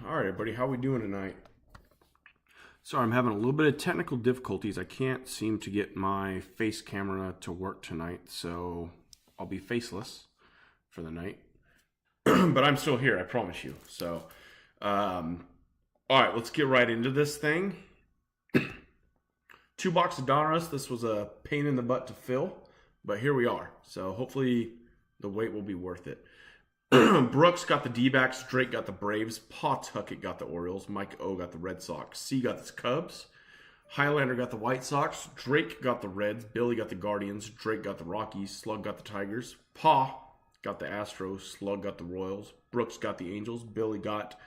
Alright everybody, how we doing tonight? Sorry, I'm having a little bit of technical difficulties. I can't seem to get my face camera to work tonight, so I'll be faceless for the night. But I'm still here, I promise you. So, alright, let's get right into this thing. 2 boxes of donruss. This was a pain in the butt to fill, but here we are. So hopefully the wait will be worth it. Brooks got the D-backs, Drake got the Braves, Pawtucket got the Orioles, Mike O got the Red Sox, C got the Cubs, Highlander got the White Sox, Drake got the Reds, Billy got the Guardians, Drake got the Rockies, Slug got the Tigers, Paw got the Astros, Slug got the Royals, Brooks got the Angels, Billy got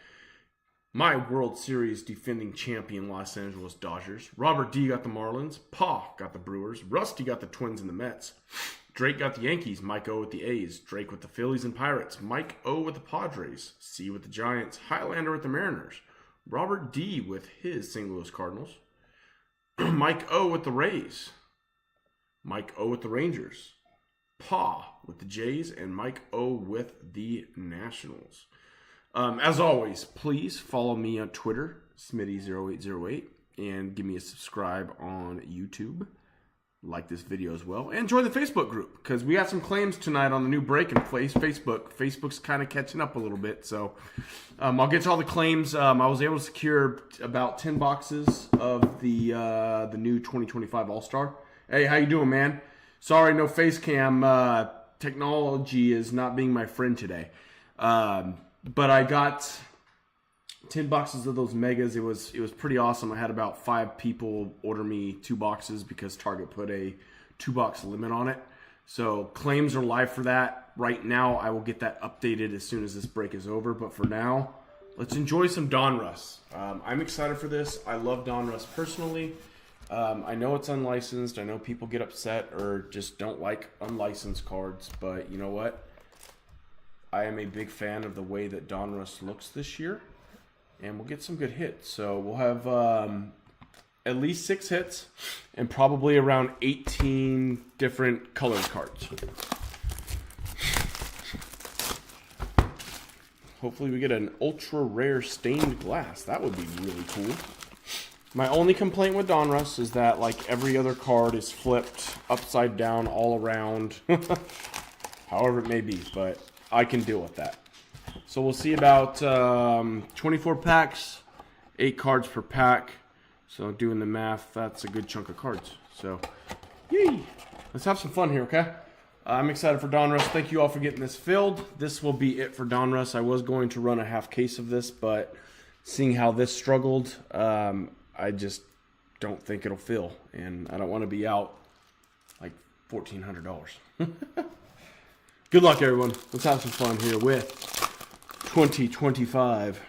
my World Series defending champion Los Angeles Dodgers, Robert D got the Marlins, Paw got the Brewers, Rusty got the Twins and the Mets, Drake got the Yankees, Mike O with the A's, Drake with the Phillies and Pirates, Mike O with the Padres, C with the Giants, Highlander with the Mariners, Robert D with his St. Louis Cardinals, Mike O with the Rays, Mike O with the Rangers, Paw with the Jays, and Mike O with the Nationals. As always, please follow me on Twitter, Smitty0808, and give me a subscribe on YouTube. Like this video as well, and join the Facebook group because we got some claims tonight on the new break in place. Facebook's kind of catching up a little bit, so I'll get to all the claims. I was able to secure about 10 boxes of the new 2025 All-Star. Hey, how you doing, man? Sorry, no face cam. Technology is not being my friend today, but I got 10 boxes of those megas. It was pretty awesome. I had about 5 people order me 2 boxes because Target put a 2-box limit on it. So claims are live for that. Right now, I will get that updated as soon as this break is over. But for now, let's enjoy some donruss. I'm excited for this. I love donruss personally. I know it's unlicensed. I know people get upset or just don't like unlicensed cards. But you know what? I am a big fan of the way that donruss looks this year. And we'll get some good hits. So we'll have at least 6 hits and probably around 18 different colored cards. Hopefully we get an ultra rare stained glass. That would be really cool. My only complaint with donruss is that like every other card is flipped upside down all around. However it may be, but I can deal with that. So we'll see about 24 packs, 8 cards per pack. So doing the math, that's a good chunk of cards. So, yay! Let's have some fun here, okay? I'm excited for donruss. Thank you all for getting this filled. This will be it for donruss. I was going to run a half case of this, but seeing how this struggled, I just don't think it'll fill. And I don't want to be out like $1,400. Good luck, everyone. Let's have some fun here with 2025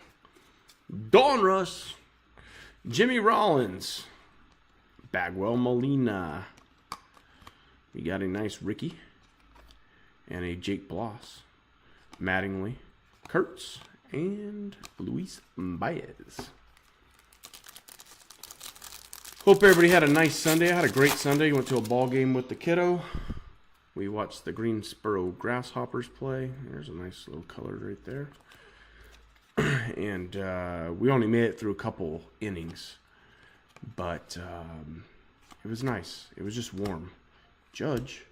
donruss. Jimmy Rollins, Bagwell Molina. We got a nice Ricky and a Jake Bloss, Mattingly, Kurtz, and Luis Baez. Hope everybody had a nice Sunday. I had a great Sunday. Went to a ball game with the kiddo. We watched the Greensboro Grasshoppers play. There's a nice little color right there. And we only made it through a couple innings. But it was nice. It was just warm. Judge,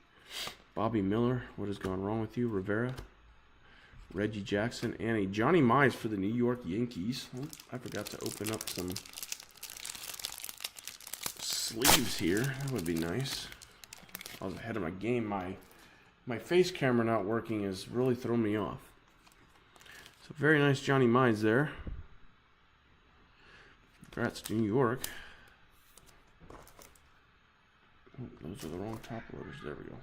Bobby Miller, what has gone wrong with you? Rivera, Reggie Jackson, and a Johnny Mize for the New York Yankees. Oh, I forgot to open up some sleeves here. That would be nice. I was ahead of my game. My face camera not working has really thrown me off. So very nice Johnny Mize there. Congrats to New York. Oh, those are the wrong top loaders. There we go.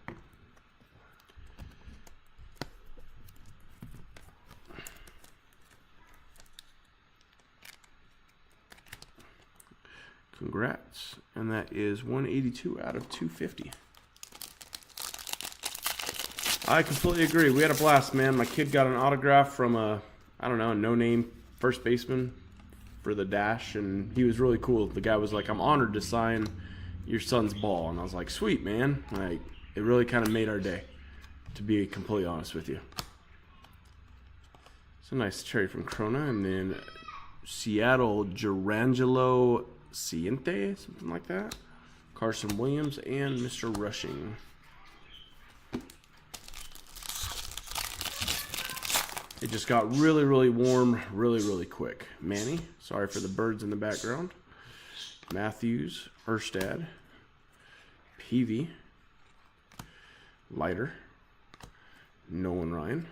Congrats. And that is 182 out of 250. I completely agree. We had a blast, man. My kid got an autograph from a no-name first baseman for the Dash, and he was really cool. The guy was like, "I'm honored to sign your son's ball," and I was like, "Sweet, man." Like, it really kind of made our day, to be completely honest with you. It's a nice cherry from Corona, and then Seattle Gerangelo Ciente, something like that. Carson Williams and Mr. Rushing. It just got really, really warm really, really quick. Manny, sorry for the birds in the background. Matthews, Erstad, Peavy, Leiter, Nolan Ryan,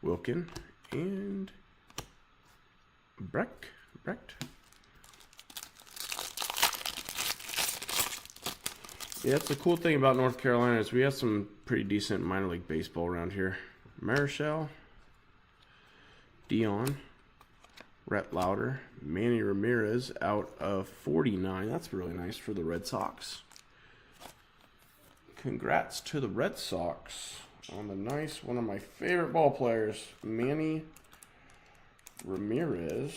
Wilkin, and Brecht. Yeah, that's the cool thing about North Carolina is we have some pretty decent minor league baseball around here. Marichal, Dion, Rhett Lauder, Manny Ramirez out of 49. That's really nice for the Red Sox. Congrats to the Red Sox on the nice, one of my favorite ball players, Manny Ramirez.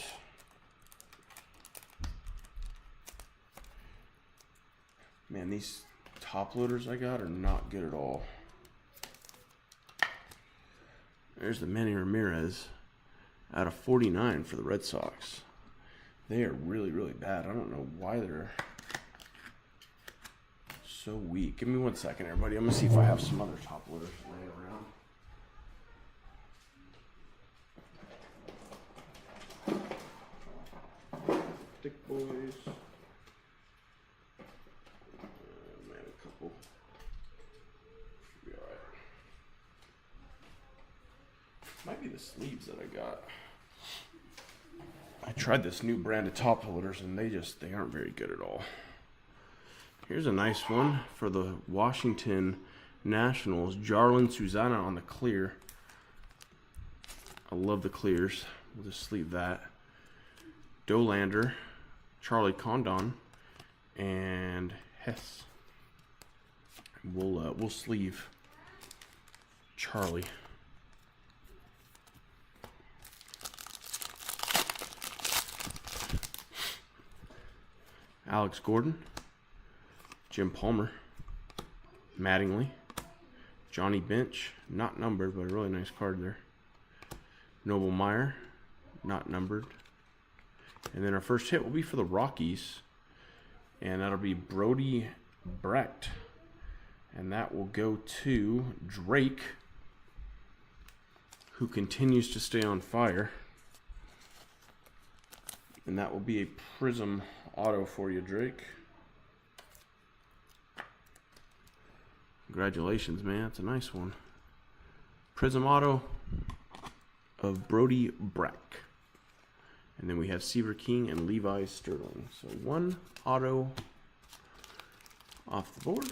Man, these top loaders I got are not good at all. There's the Manny Ramirez out of 49 for the Red Sox. They are really, really bad. I don't know why they're so weak. Give me 1 second, everybody. I'm going to see if I have some other top loaders laying around. Thick boys. Man, a couple. Should be alright. Might be the sleeves that I got. I tried this new brand of top loaders and they aren't very good at all. Here's a nice one for the Washington Nationals. Jarlin Susana on the clear. I love the clears. We'll just sleeve that. Dolander, Charlie Condon, and Hess. We'll sleeve Charlie. Alex Gordon, Jim Palmer, Mattingly, Johnny Bench, not numbered, but a really nice card there. Noble Meyer, not numbered. And then our first hit will be for the Rockies, and that'll be Brody Brecht. And that will go to Drake, who continues to stay on fire. And that will be a Prism auto for you, Drake. Congratulations, man. That's a nice one. Prism auto of Brody Brecht. And then we have Seaver King and Levi Sterling. So one auto off the board.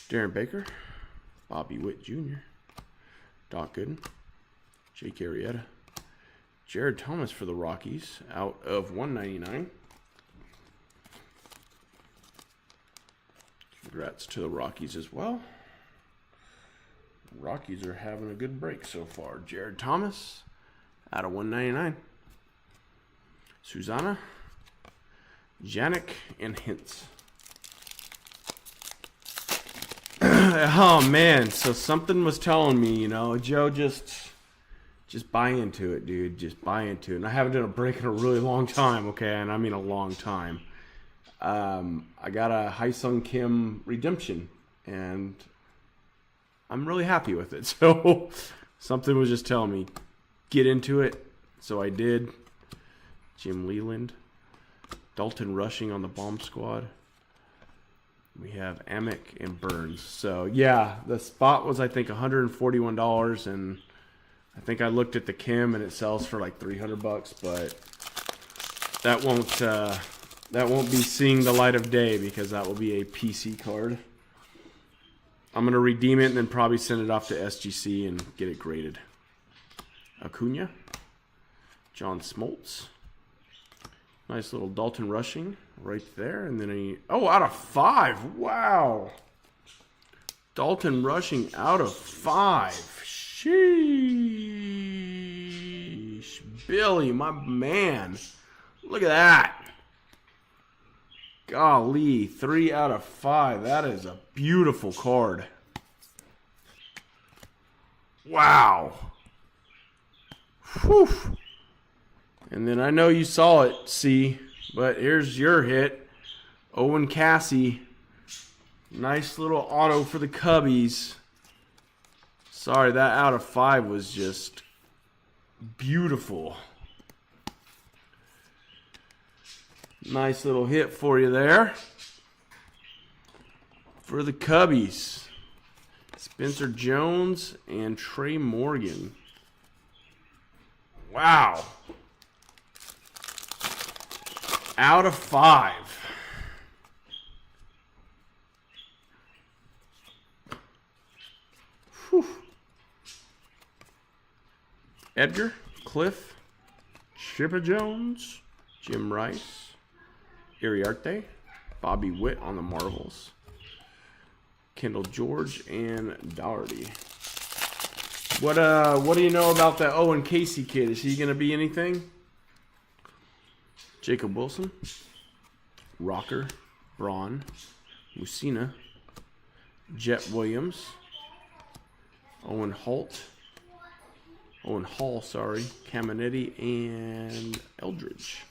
Darren Baker, Bobby Witt Jr., Doc Gooden, Jake Arrieta, Jared Thomas for the Rockies out of 199. Congrats to the Rockies as well. Rockies are having a good break so far. Jared Thomas out of 199. Susana, Janik, and Hintz. Oh man, so something was telling me, Joe, just buy into it, dude. Just buy into it. And I haven't done a break in a really long time, okay? And I mean a long time. I got a Hyesung Kim redemption, and I'm really happy with it. So something was just telling me, get into it. So I did. Jim Leland, Dalton Rushing on the bomb squad. We have Amick and Burns. So yeah, the spot was I think $141, and I think I looked at the Kim and it sells for like $300, but that won't be seeing the light of day because that will be a PC card. I'm gonna redeem it and then probably send it off to SGC and get it graded. Acuna, John Smoltz. Nice little Dalton Rushing right there. And then out of 5. Wow. Dalton Rushing out of 5. Sheesh. Billy, my man. Look at that. Golly, 3 out of 5. That is a beautiful card. Wow. Whew. And then I know you saw it, C, but here's your hit. Owen Cassie. Nice little auto for the Cubbies. Sorry, that out of 5 was just beautiful. Nice little hit for you there. For the Cubbies. Spencer Jones and Trey Morgan. Wow. Out of 5. Whew. Edgar, Cliff, Chipper Jones, Jim Rice, Iriarte, Bobby Witt on the Marvels, Kendall George, and Doherty. What do you know about that Owen Casey kid? Is he going to be anything? Jacob Wilson, Rocker, Braun, Musina, Jet Williams, Owen Hall, Caminetti, and Eldridge.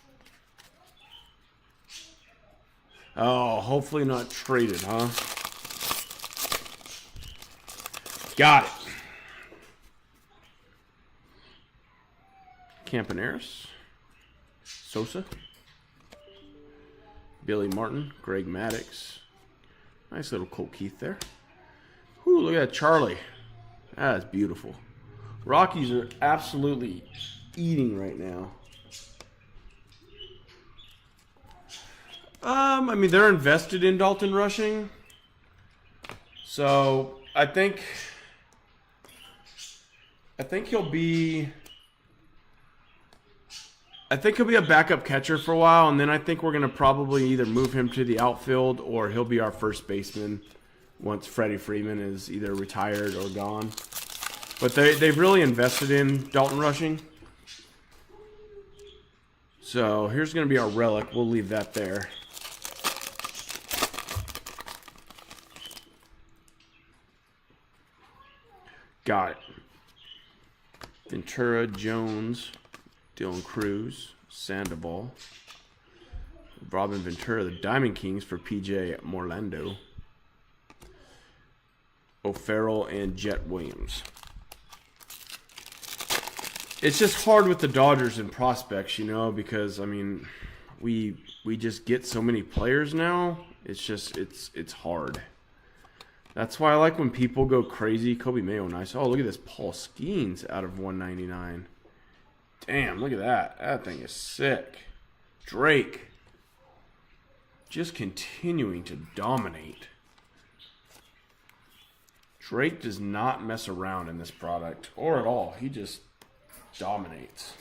Oh, hopefully not traded, huh? Got it. Campaneris, Sosa, Billy Martin, Greg Maddux. Nice little Colt Keith there. Ooh, look at that Charlie. That is beautiful. Rockies are absolutely eating right now. I mean, they're invested in Dalton Rushing. So I think he'll be a backup catcher for a while, and then I think we're going to probably either move him to the outfield or he'll be our first baseman once Freddie Freeman is either retired or gone. But they've really invested in Dalton Rushing. So here's going to be our relic. We'll leave that there. Got it. Ventura, Jones, Dylan Cruz, Sandoval, Robin Ventura, the Diamond Kings for PJ Morlando, O'Farrell, and Jet Williams. It's just hard with the Dodgers and prospects, you know, because, I mean, we just get so many players now. It's just, it's hard. That's why I like when people go crazy. Kobe Mayo, nice. Oh, look at this. Paul Skeens out of 199. Damn, look at that. That thing is sick. Drake. Just continuing to dominate. Drake does not mess around in this product. Or at all. He just dominates.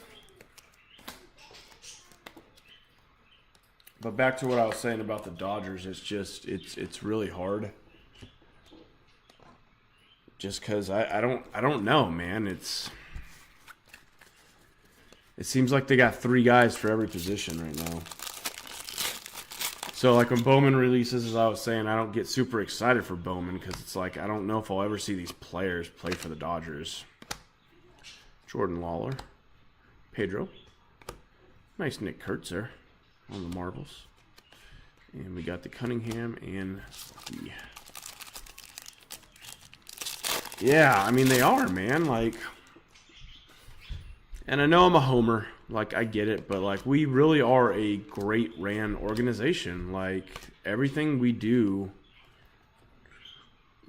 But back to what I was saying about the Dodgers. It's just, it's really hard. Just because I don't know, man. It seems like they got 3 guys for every position right now. So, like, when Bowman releases, as I was saying, I don't get super excited for Bowman because it's like, I don't know if I'll ever see these players play for the Dodgers. Jordan Lawler. Pedro. Nice Nick Kurtzer on the Marvels. And we got the Cunningham and the... Yeah, I mean, they are, man. Like, and I know I'm a homer. Like, I get it. But, like, we really are a great ran organization. Like, everything we do.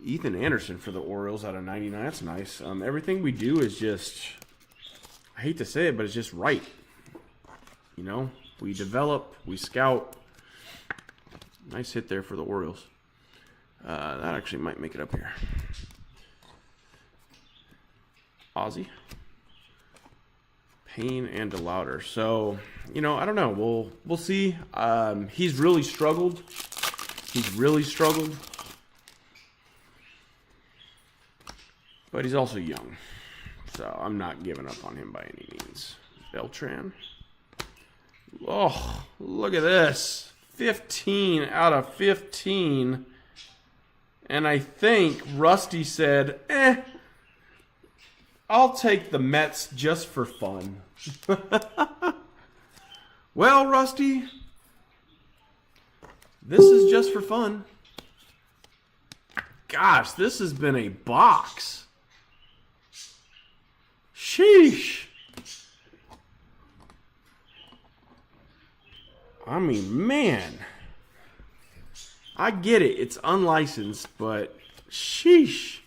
Ethan Anderson for the Orioles out of 99. That's nice. Everything we do is just, I hate to say it, but it's just right. You know? We develop. We scout. Nice hit there for the Orioles. That actually might make it up here. Ozzy, Payne, and DeLauder. So, you know, I don't know. We'll see. He's really struggled. But he's also young. So I'm not giving up on him by any means. Beltran. Oh, look at this. 15 out of 15. And I think Rusty said, I'll take the Mets just for fun. Well, Rusty, this is just for fun. Gosh, this has been a box. Sheesh. I mean, man. I get it. It's unlicensed, but sheesh.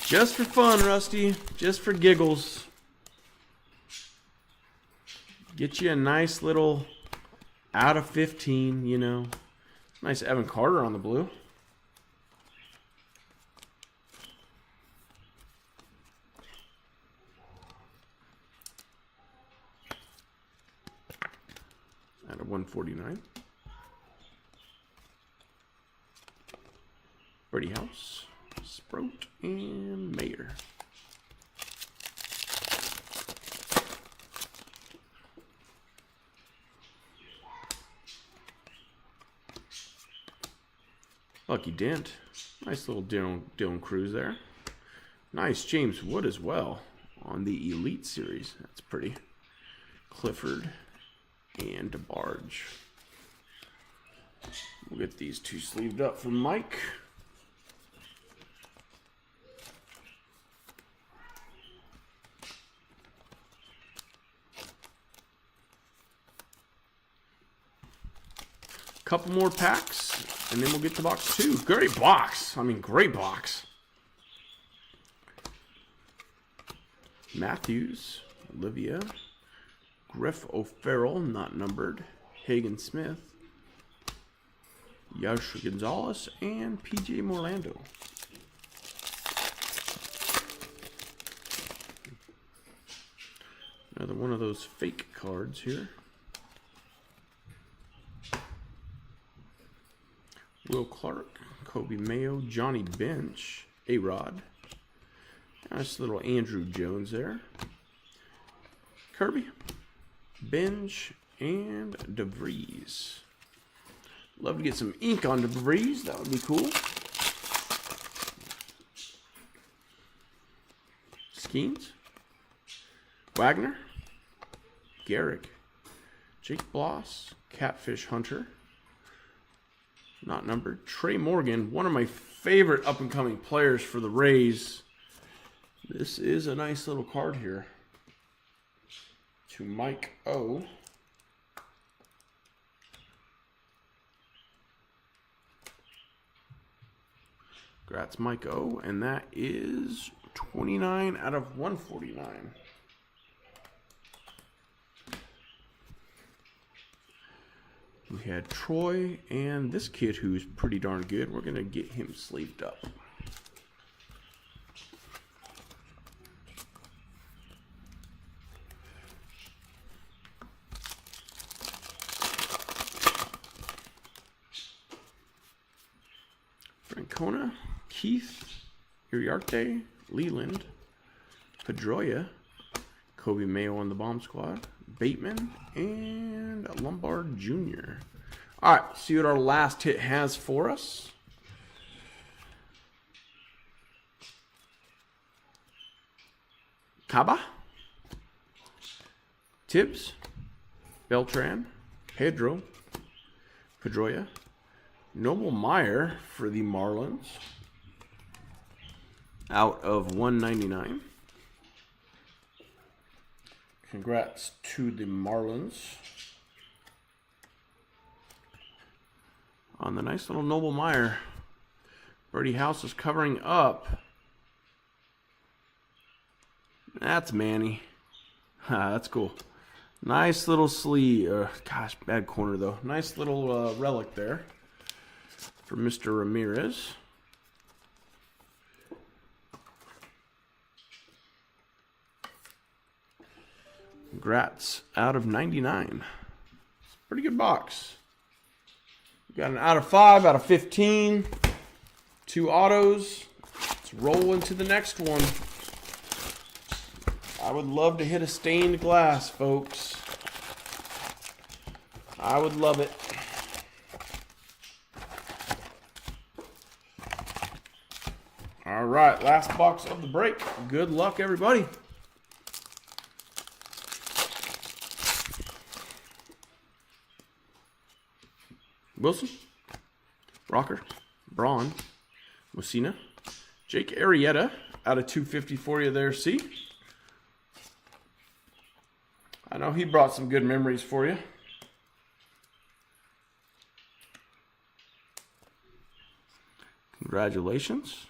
Just for fun, Rusty. Just for giggles. Get you a nice little out of 15, you know. Nice Evan Carter on the blue. Out of 149. Birdie House, Sprout, and Mayer. Lucky Dent. Nice little Dylan Cruz there. Nice James Wood as well on the Elite Series. That's pretty. Clifford and DeBarge. We'll get these two sleeved up for Mike. Couple more packs, and then we'll get to box 2. Great box. I mean, great box. Matthews, Olivia, Griff O'Farrell, not numbered, Hagen Smith, Yash Gonzalez, and PJ Morlando. Another one of those fake cards here. Will Clark, Kobe Mayo, Johnny Bench, A-Rod. Nice little Andrew Jones there. Kirby, Bench, and DeVries. Love to get some ink on DeVries. That would be cool. Skeens, Wagner, Garrick, Jake Bloss, Catfish Hunter. Not numbered. Trey Morgan, one of my favorite up-and-coming players for the Rays. This is a nice little card here. To Mike O. Congrats, Mike O. And that is 29 out of 149. We had Troy and this kid who's pretty darn good. We're going to get him sleeved up. Francona, Keith, Iriarte, Leland, Pedroia, Kobe Mayo on the bomb squad, Bateman, and Lombard Jr. All right, see what our last hit has for us. Caba, Tibbs, Beltran, Pedro, Pedroia, Noble Meyer for the Marlins out of 199. Congrats to the Marlins on the nice little Noble Meyer. Birdie House is covering up. That's Manny. That's cool. Nice little sleeve. Gosh, bad corner though. Nice little relic there for Mr. Ramirez. Congrats, out of 99. It's a pretty good box. We got an out of 5, out of 15. 2 autos. Let's roll into the next one. I would love to hit a stained glass, folks. I would love it. right, last box of the break. Good luck, everybody. Wilson, Rocker, Braun, Messina, Jake Arrieta out of 250 for you there, C. I know he brought some good memories for you. Congratulations.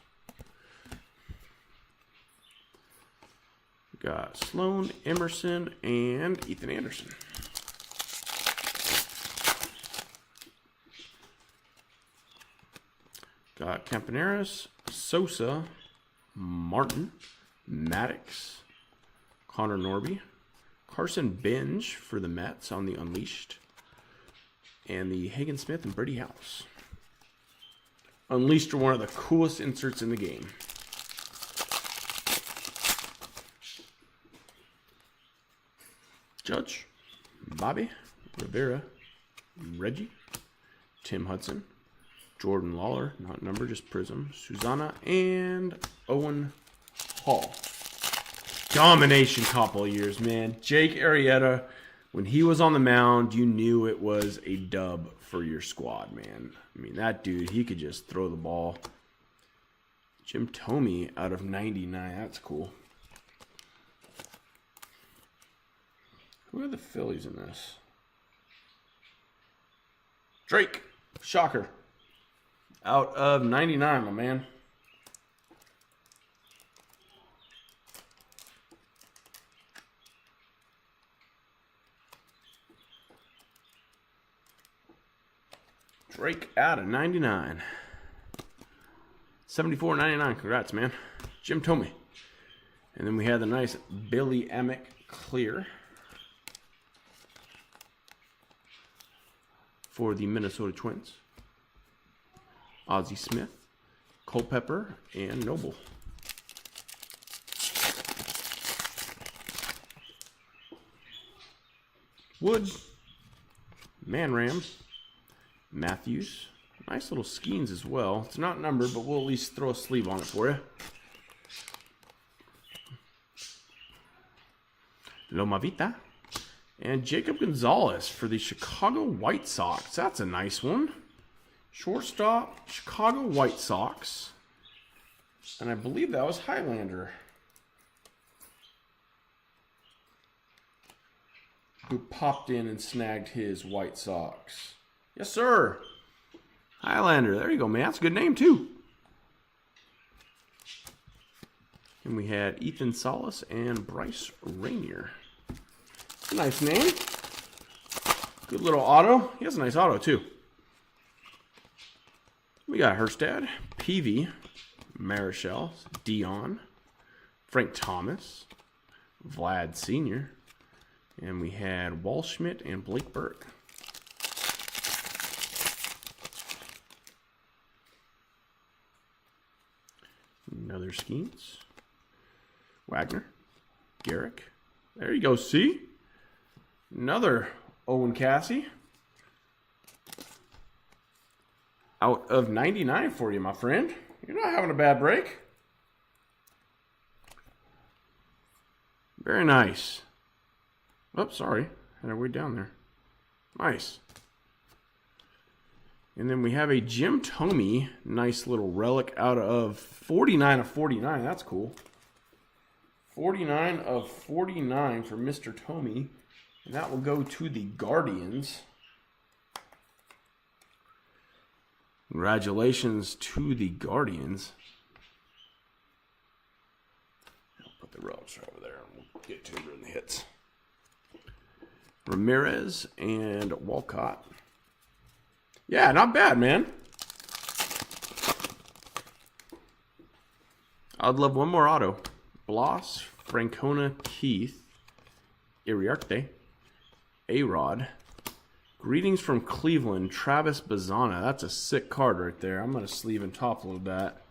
We got Sloan, Emerson, and Ethan Anderson. Got Campaneris, Sosa, Martin, Maddox, Connor Norby, Carson Benj for the Mets on the Unleashed, and the Hagen Smith and Brady House. Unleashed are one of the coolest inserts in the game. Judge, Bobby, Rivera, Reggie, Tim Hudson, Jordan Lawler, not number, just Prism, Susanna, and Owen Hall. Domination couple of years, man. Jake Arrieta, when he was on the mound, you knew it was a dub for your squad, man. I mean, that dude, he could just throw the ball. Jim Thome out of 99, that's cool. Who are the Phillies in this? Drake, shocker. Out of 99, my man. Drake out of 99. 74.99. Congrats, man. Jim Thome. And then we had the nice Billy Emick clear for the Minnesota Twins. Ozzie Smith, Culpepper, and Noble. Woods, Manram, Matthews. Nice little Skeens as well. It's not numbered, but we'll at least throw a sleeve on it for you. Loma Vita. And Jacob Gonzalez for the Chicago White Sox. That's a nice one. Shortstop, Chicago White Sox. And I believe that was Highlander, who popped in and snagged his White Sox. Yes, sir. Highlander. There you go, man. That's a good name, too. And we had Ethan Salas and Bryce Rainier. Nice name. Good little auto. He has a nice auto, too. We got Herstad, Peavy, Marichal, Dion, Frank Thomas, Vlad Sr., and we had Waldschmidt and Blake Burke. Another Skeens. Wagner, Garrick. There you go, see? Another Owen Cassie. Out of 99 for you, my friend. You're not having a bad break. Very nice. Oh, sorry. Had our way down there. Nice. And then we have a Jim Thome. Nice little relic out of 49 of 49. That's cool. 49 of 49 for Mr. Thome. And that will go to the Guardians. Congratulations to the Guardians. I'll put the relics over there and we'll get to it in the hits. Ramirez and Walcott. Yeah, not bad, man. I'd love one more auto. Bloss, Francona, Keith, Iriarte, A-Rod. Greetings from Cleveland, Travis Bazzana. That's a sick card right there. I'm going to sleeve and top load that.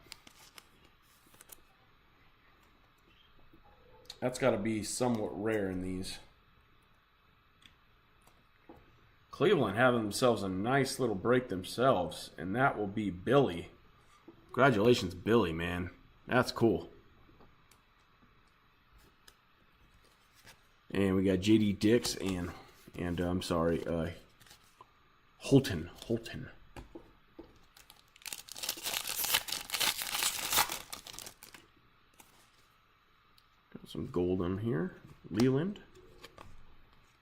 That's got to be somewhat rare in these. Cleveland having themselves a nice little break themselves, and that will be Billy. Congratulations, Billy, man. That's cool. And we got J.D. Dix and I'm sorry, Holton. Got some gold on here. Leland,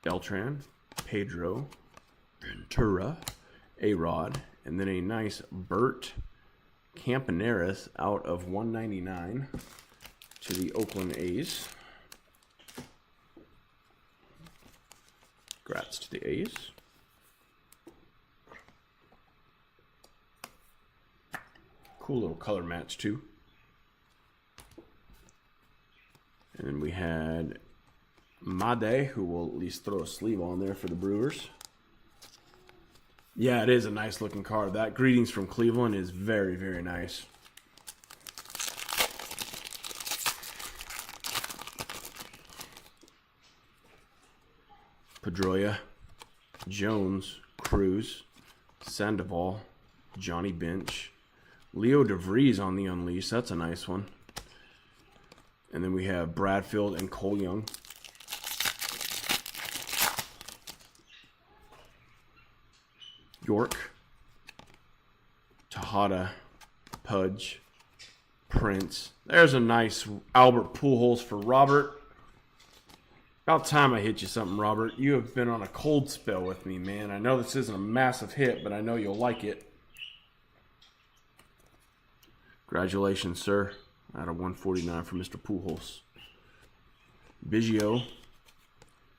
Beltran, Pedro, Ventura, A-Rod, and then a nice Bert Campaneris out of 199 to the Oakland A's. Congrats to the A's. Cool little color match too. And then we had Made, who will at least throw a sleeve on there for the Brewers. Yeah, it is a nice looking card. That Greetings from Cleveland is very, very nice. Pedroia, Jones, Cruz, Sandoval, Johnny Bench, Leo DeVries on the Unleashed. That's a nice one. And then we have Bradfield and Cole Young. York, Tejada, Pudge, Prince. There's a nice Albert Pujols for Robert. About time I hit you something, Robert. You have been on a cold spell with me, man. I know this isn't a massive hit, but I know you'll like it. Congratulations, sir. Out of 149 for Mr. Pujols. Biggio,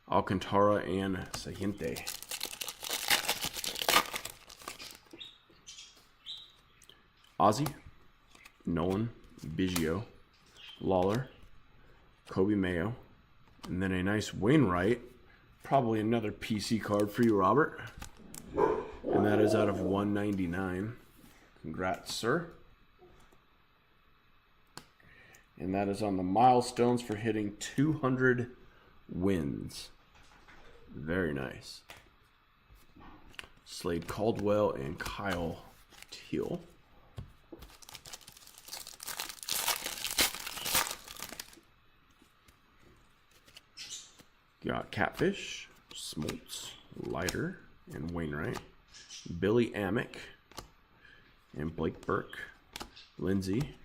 Alcantara, and Sajiente. Ozzy, Nolan, Biggio, Lawler, Kobe Mayo, and then a nice Wainwright. Probably another PC card for you, Robert. And that is out of 199. Congrats, sir. And that is on the milestones for hitting 200 wins. Very nice. Slade Caldwell and Kyle Teal. Got Catfish, Smoltz, Leiter, and Wainwright. Billy Amick, and Blake Burke, Lindsay,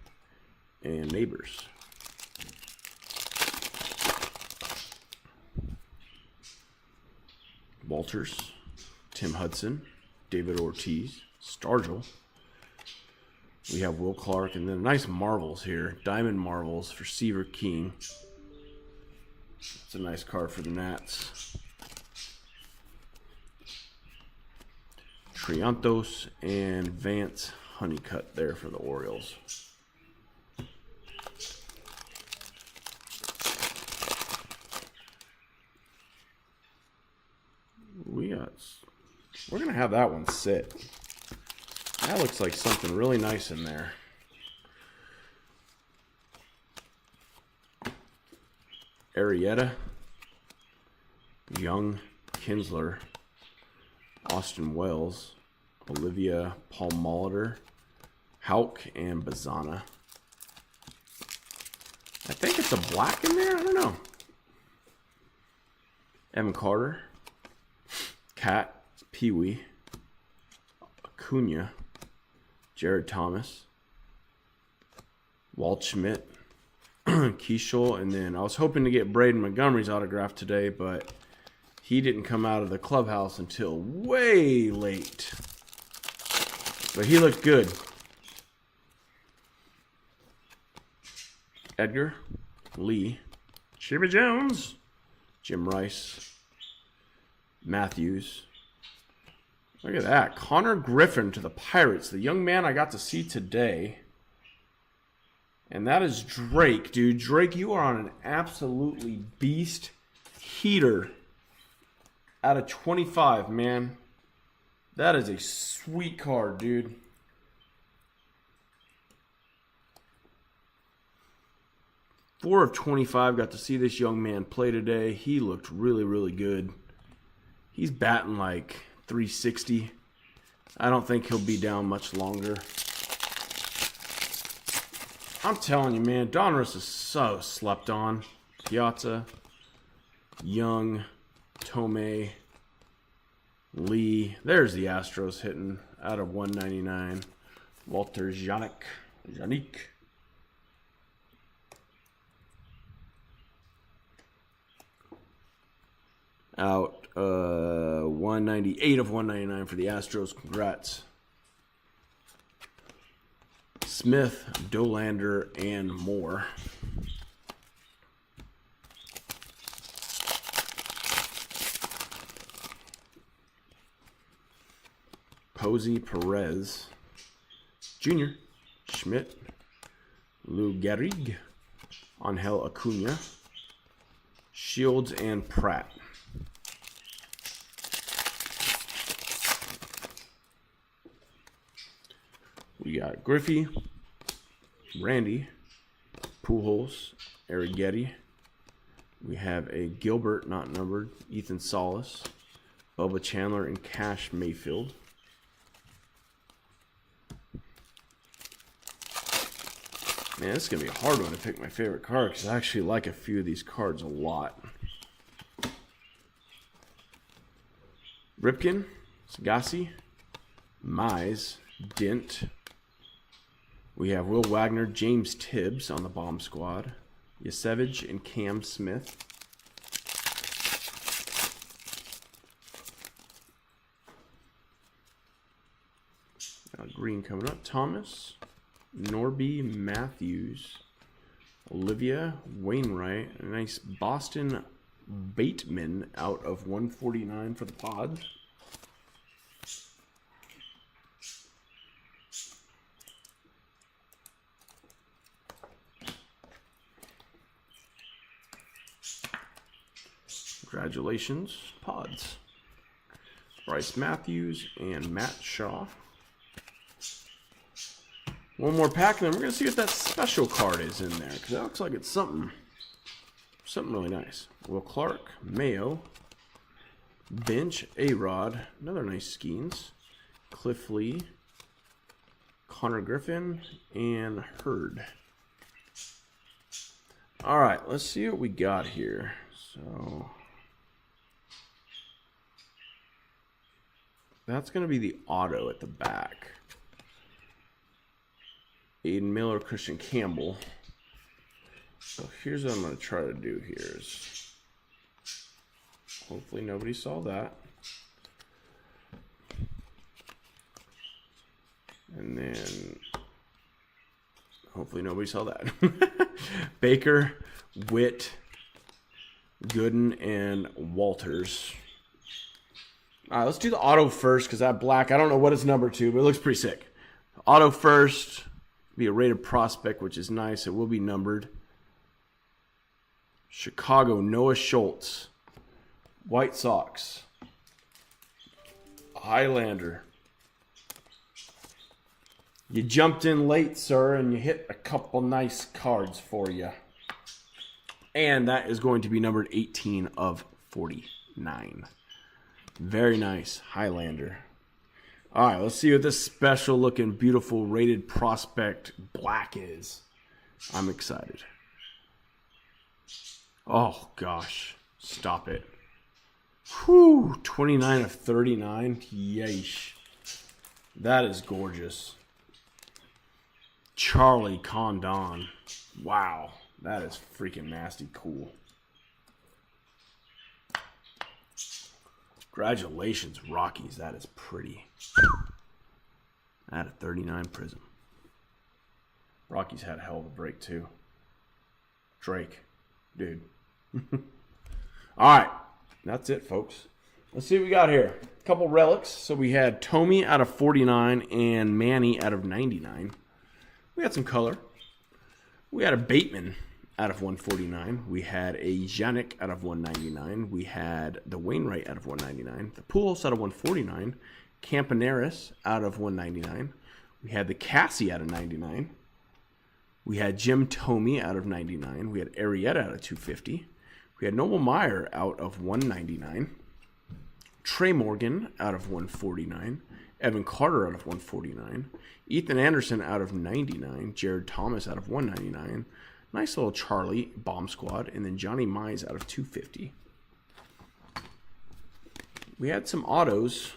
and Neighbors. Walters, Tim Hudson, David Ortiz, Stargell. We have Will Clark, and then nice marvels here. Diamond marvels for Seaver King. It's a nice card for the Nats. Triantos and Vance Honeycutt there for the Orioles. We're going to have that one sit. That looks like something really nice in there. Arrieta, Young, Kinsler, Austin Wells, Olivia Palmolitor, Houck, and Bazana. I think it's a black in there. I don't know. Evan Carter, Cat, Pee-wee, Acuna, Jared Thomas, Walt Schmidt, Keishel, and then I was hoping to get Braden Montgomery's autograph today, but he didn't come out of the clubhouse until way late. But he looked good. Edgar, Lee, Chipper Jones, Jim Rice, Matthews. Look at that. Connor Griffin to the Pirates. The young man I got to see today. And that is Drake, dude. Drake, you are on an absolutely beast heater out of 25, man. That is a sweet card, dude. Four of 25. Got to see this young man play today. He looked really, really good. He's batting like 360. I don't think he'll be down much longer. I'm telling you, man, Donruss is so slept on. Piazza, Young, Tomei, Lee. There's the Astros hitting out of 199. Walter Janik. Out 198 of 199 for the Astros. Congrats. Smith, Dolander, and more. Posey, Perez, Jr., Schmidt, Lou Gehrig, Angel Acuna, Shields, and Pratt. We got Griffey, Randy, Pujols, Arrighetti. We have a Gilbert, not numbered, Ethan Salas, Bubba Chandler, and Cash Mayfield. Man, this is going to be a hard one to pick my favorite card because I actually like a few of these cards a lot. Ripken, Sagassi, Mize, Dent. We have Will Wagner, James Tibbs on the bomb squad. Yasevich and Cam Smith. Green coming up. Thomas, Norby Matthews, Olivia Wainwright. A nice Boston Bateman out of 149 for the Pods. Congratulations, Pods. Bryce Matthews and Matt Shaw. One more pack, and then we're going to see if that special card is in there, because that looks like it's something really nice. Will Clark, Mayo, Bench, A-Rod, another nice Skeens, Cliff Lee, Connor Griffin, and Hurd. All right, let's see what we got here. So that's going to be the auto at the back. Aiden Miller, Christian Campbell. So here's what I'm going to try to do here is hopefully nobody saw that. And then hopefully nobody saw that. Baker, Witt, Gooden, and Walters. All right, let's do the auto first because that black, I don't know what it's numbered to, but it looks pretty sick. Auto first. Be a rated prospect, which is nice. It will be numbered. Chicago, Noah Schultz. White Sox. Highlander. You jumped in late, sir, and you hit a couple nice cards for you. And that is going to be numbered 18 of 49. Very nice. Highlander. All right, let's see what this special looking, beautiful, rated prospect black is. I'm excited. Oh, gosh. Stop it. Whew, 29 of 39. Yeesh. That is gorgeous. Charlie Condon. Wow. That is freaking nasty cool. Congratulations, Rockies. That is pretty. At a 39 Prism. Rockies had a hell of a break, too. Drake. Dude. All right. That's it, folks. Let's see what we got here. A couple relics. So we had Tomey out of 49 and Manny out of 99. We had some color. We had a Bateman out of 149. We had a Janik out of 199. We had the Wainwright out of 199. The Pujols out of 149. Campaneris out of 199. We had the Cassie out of 99. We had Jim Tomey out of 99. We had Arrieta out of 250. We had Noble Meyer out of 199. Trey Morgan out of 149. Evan Carter out of 149. Ethan Anderson out of 99. Jared Thomas out of 199. Nice little Charlie Bomb Squad. And then Johnny Mize out of 250. We had some autos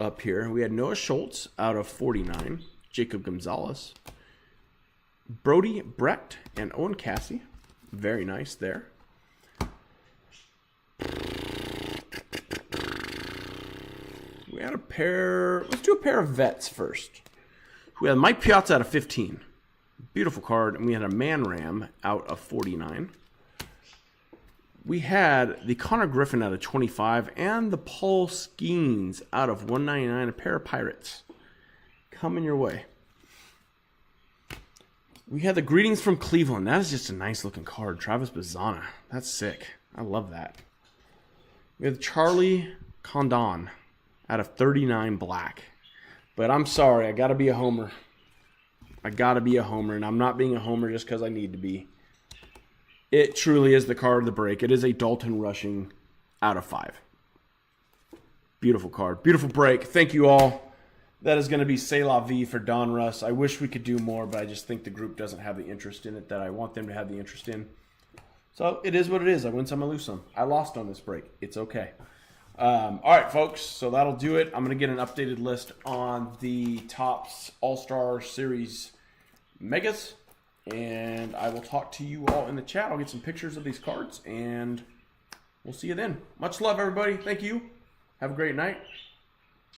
up here. We had Noah Schultz out of 49. Jacob Gonzalez. Brody Brecht and Owen Cassie. Very nice there. We had a pair. Let's do a pair of vets first. We had Mike Piazza out of 15. Beautiful card. And we had a Man Ram out of 49. We had the Connor Griffin out of 25 and the Paul Skeens out of 199. A pair of Pirates coming your way. We had the Greetings from Cleveland. That is just a nice looking card. Travis Bazzana. That's sick. I love that. We have Charlie Condon out of 39 black. But I'm sorry. I got to be a homer. I got to be a homer. And I'm not being a homer just because I need to be. It truly is the card of the break. It is a Dalton Rushing out of 5. Beautiful card. Beautiful break. Thank you all. That is going to be C'est La Vie for Donruss. I wish we could do more, but I just think the group doesn't have the interest in it that I want them to have the interest in. So it is what it is. I win some, I lose some. I lost on this break. It's okay. All right, folks. So that'll do it. I'm going to get an updated list on the Topps All-Star Series Megas. And I will talk to you all in the chat. I'll get some pictures of these cards, and we'll see you then. Much love, everybody. Thank you. Have a great night.